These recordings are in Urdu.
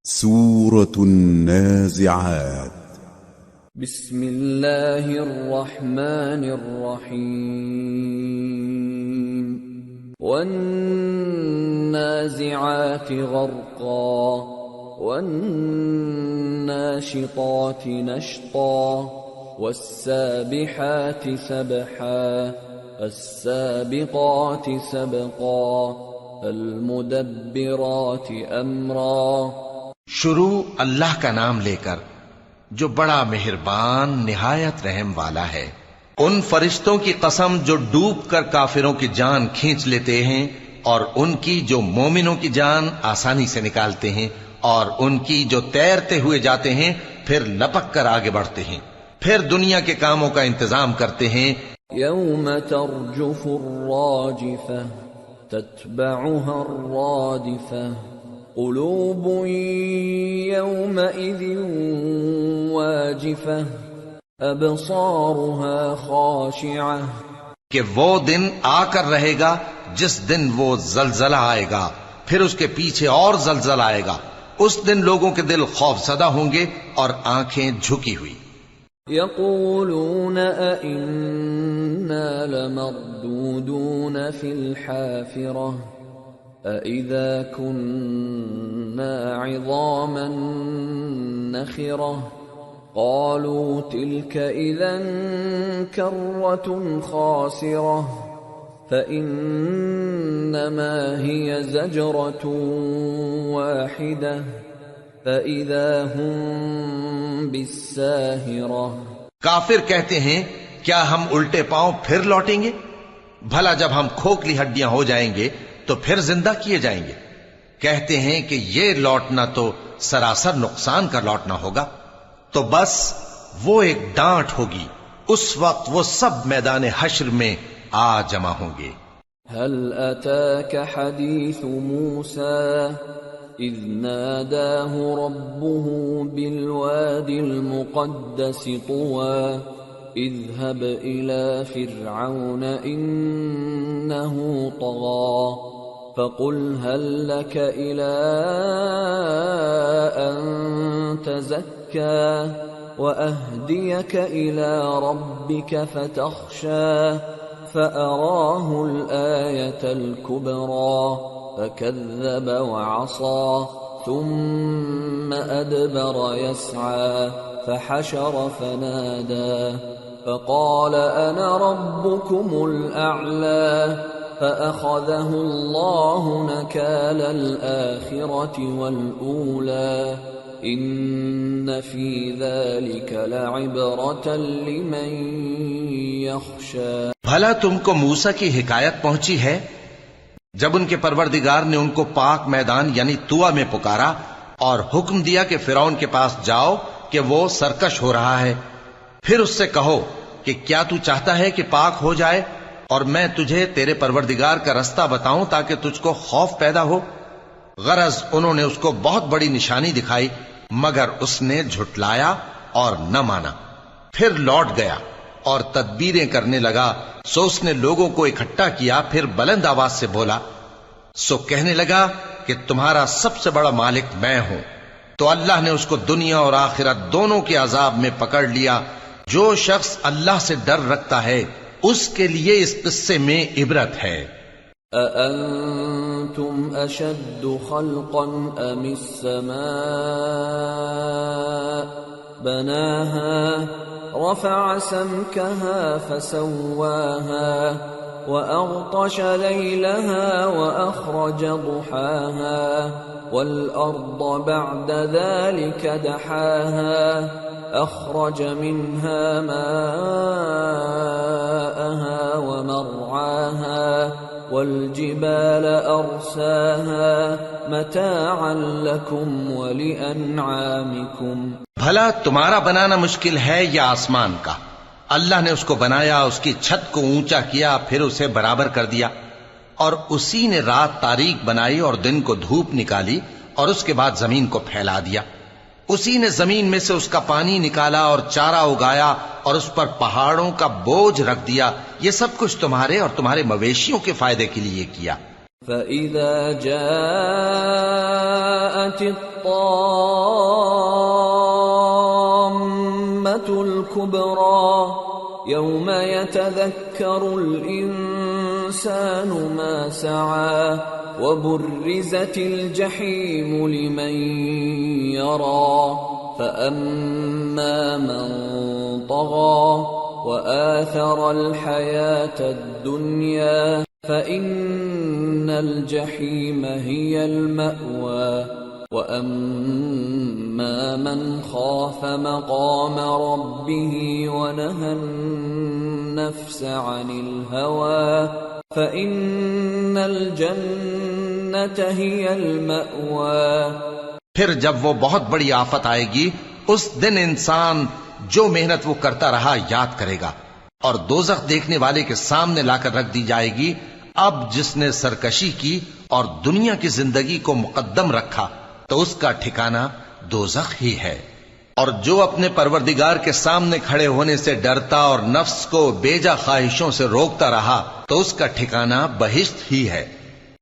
سورة النازعات. بسم الله الرحمن الرحيم. والنازعات غرقا والناشطات نشطا والسابحات سبحا السابقات سبقا المدبرات امرا. شروع اللہ کا نام لے کر جو بڑا مہربان نہایت رحم والا ہے. ان فرشتوں کی قسم جو ڈوب کر کافروں کی جان کھینچ لیتے ہیں اور ان کی جو مومنوں کی جان آسانی سے نکالتے ہیں اور ان کی جو تیرتے ہوئے جاتے ہیں پھر لپک کر آگے بڑھتے ہیں پھر دنیا کے کاموں کا انتظام کرتے ہیں. یوم ترجف الراجفہ تتبعها الرادفہ قلوب يومئذ واجفة أبصارها خاشعة. کہ وہ دن آ کر رہے گا جس دن وہ زلزلہ آئے گا پھر اس کے پیچھے اور زلزلہ آئے گا. اس دن لوگوں کے دل خوف زدہ ہوں گے اور آنکھیں جھکی ہوئی. يقولون أئنا لمردودون في الحافرة أَإِذَا كُنَّا عِظَامًا نَخِرَةً قَالُوا تِلْكَ إِذًا كَرَّةٌ خَاسِرَةٌ فَإِنَّمَا هِيَ زَجْرَةٌ وَاحِدَةٌ فَإِذَا هُمْ بِالسَّاهِرَةِ. کافر کہتے ہیں کیا ہم الٹے پاؤں پھر لوٹیں گے؟ بھلا جب ہم کھوکھلی ہڈیاں ہو جائیں گے تو پھر زندہ کیے جائیں گے. کہتے ہیں کہ یہ لوٹنا تو سراسر نقصان کا لوٹنا ہوگا. تو بس وہ ایک ڈانٹ ہوگی اس وقت وہ سب میدان حشر میں آ جمع ہوں گے. هل أتاك حديث موسى إذ ناداه ربه بالواد المقدس طوى اذهب إلى فرعون إنه طغى فقل هل لك إلى أن تزكى وأهديك إلى ربك فتخشى فأراه الآية الكبرى فكذب وعصى ثم أدبر يسعى فحشر فنادى فقال أنا ربكم الأعلى فأخذه الله نكال الآخرة والأولى إن في ذلك لعبرة لمن يخشى. بھلا تم کو موسیٰ کی حکایت پہنچی ہے جب ان کے پروردگار نے ان کو پاک میدان یعنی طویٰ میں پکارا اور حکم دیا کہ فرعون کے پاس جاؤ کہ وہ سرکش ہو رہا ہے. پھر اس سے کہو کہ کیا تو چاہتا ہے کہ پاک ہو جائے اور میں تجھے تیرے پروردگار کا رستہ بتاؤں تاکہ تجھ کو خوف پیدا ہو. غرض انہوں نے اس کو بہت بڑی نشانی دکھائی مگر اس نے جھٹلایا اور نہ مانا. پھر لوٹ گیا اور تدبیریں کرنے لگا. سو اس نے لوگوں کو اکٹھا کیا پھر بلند آواز سے بولا سو کہنے لگا کہ تمہارا سب سے بڑا مالک میں ہوں. تو اللہ نے اس کو دنیا اور آخرت دونوں کے عذاب میں پکڑ لیا. جو شخص اللہ سے ڈر رکھتا ہے اس کے لیے اس قصے میں عبرت ہے. أأنتم أشد خلقا أم السماء بناها رفع سمكها فسواها وأغطش ليلها وأخرج ضحاها والأرض بعد ذلك دحاها أخرج منها ماءها ومرعاها والجبال أرساها متاعا لكم ولأنعامكم. بھلا تمہارا بنانا مشکل ہے یا آسمان کا؟ اللہ نے اس کو بنایا اس کی چھت کو اونچا کیا پھر اسے برابر کر دیا اور اسی نے رات تاریک بنائی اور دن کو دھوپ نکالی اور اس کے بعد زمین کو پھیلا دیا. اسی نے زمین میں سے اس کا پانی نکالا اور چارہ اگایا اور اس پر پہاڑوں کا بوجھ رکھ دیا. یہ سب کچھ تمہارے اور تمہارے مویشیوں کے فائدے کے لیے کیا. فَإِذَا جَاءَ جاءت الطامة الكبرى يوم يتذكر الإنسان ما سعى وبرزت الجحيم لمن يرى فأما من طغى وآثر الحياة الدنيا فإن الجحيم هي المأوى وأما من خاف مقام ربه ونهى النفس عن الهوى فإن الجنة هي المأوى. پھر جب وہ بہت بڑی آفت آئے گی اس دن انسان جو محنت وہ کرتا رہا یاد کرے گا، اور دوزخ دیکھنے والے کے سامنے لا کر رکھ دی جائے گی. اب جس نے سرکشی کی اور دنیا کی زندگی کو مقدم رکھا تو اس کا ٹھکانہ دوزخ ہی ہے، اور جو اپنے پروردگار کے سامنے کھڑے ہونے سے ڈرتا اور نفس کو بیجا خواہشوں سے روکتا رہا تو اس کا ٹھکانہ بہشت ہی ہے.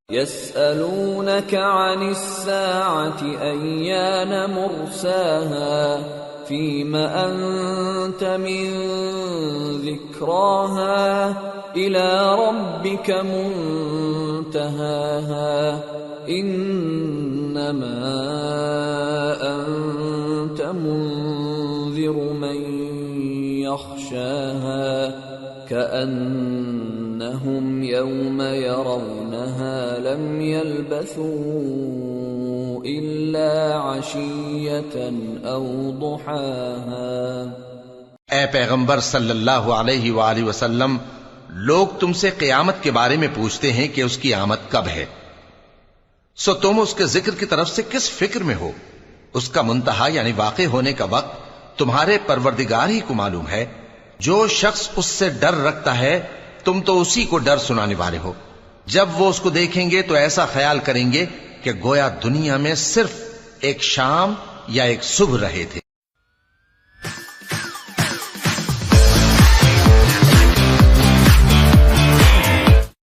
يسألونك عن الساعة أيان مرساها فيم أنت من ذكراها إلى ربك منتهاها إنما أنت منذر من يخشاها كأنهم يوم يرونها لم يلبثوا إلا عشية أو ضحاها. اے پیغمبر صلی اللہ علیہ وآلہ وسلم، لوگ تم سے قیامت کے بارے میں پوچھتے ہیں کہ اس کی آمد کب ہے، سو تم اس کے ذکر کی طرف سے کس فکر میں ہو؟ اس کا منتہا یعنی واقع ہونے کا وقت تمہارے پروردگار ہی کو معلوم ہے. جو شخص اس سے ڈر رکھتا ہے تم تو اسی کو ڈر سنانے والے ہو. جب وہ اس کو دیکھیں گے تو ایسا خیال کریں گے کہ گویا دنیا میں صرف ایک شام یا ایک صبح رہے تھے.